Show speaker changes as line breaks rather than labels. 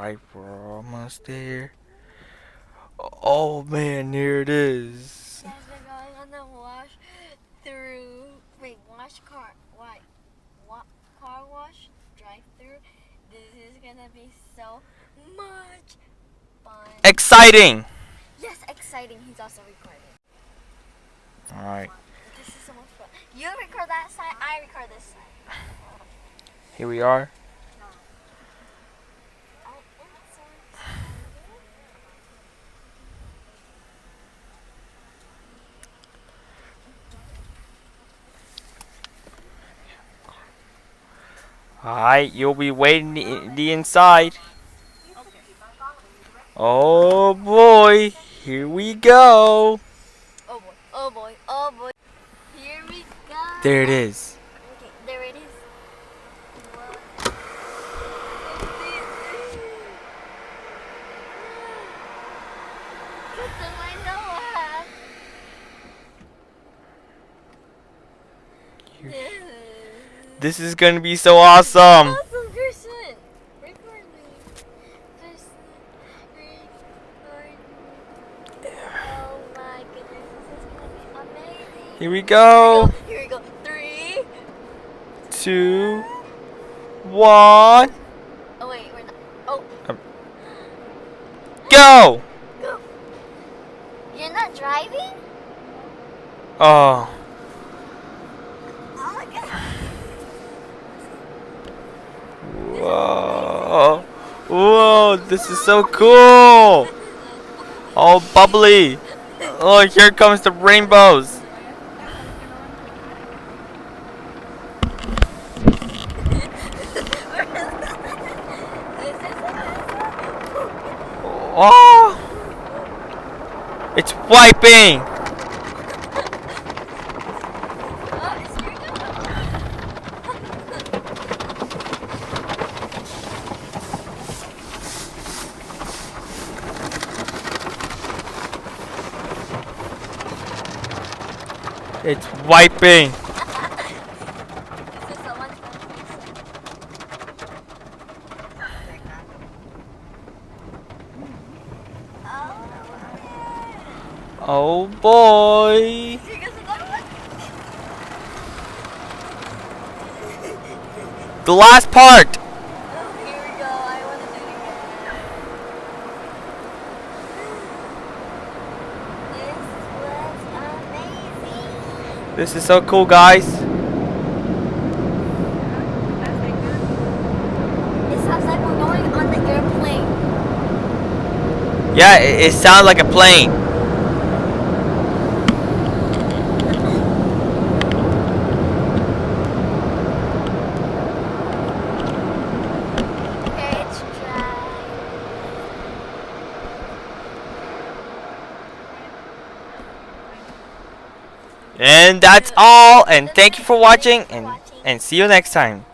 Alright, we're almost there. Oh man, here it is.
Guys, we're going on the wash through. Wait, wash car. What? What? Car wash drive through. This is gonna be so much fun.
Exciting!
Yes, exciting. He's also recording.
Alright,
This is so much fun. You record that side, I record this side.
here we are.
Oh, I'm so excited.
Alright, you'll be waiting the inside. Oh boy, here we go.
Oh boy, oh boy, oh boy. Here we go.
There it is.
Okay, there it is. Put the window up.
This is gonna be so awesome.
Awesome person. Recording. Person. Recording. Oh my goodness, this is gonna be amazing.
Here we go.
Here we go. 3,
2, 1,
Oh wait, we're not. Oh,
go!
go. You're not driving?
Oh,
Oh my god.
whoa. Whoa, this is so cool. Oh, bubbly. Oh, here comes the rainbows. Oh, it's wiping.
Oh, it's your
It's wiping.
This is so much fun.
Oh boy.
Here goes another one.
The last part.
Oh, here we go. I want to do it again. This was amazing.
This is so cool, guys.
It sounds like we're going on the airplane.
Yeah, it sounds like a plane.
Okay, it's dry.
And that's all. And thank you for watching. And see you next time.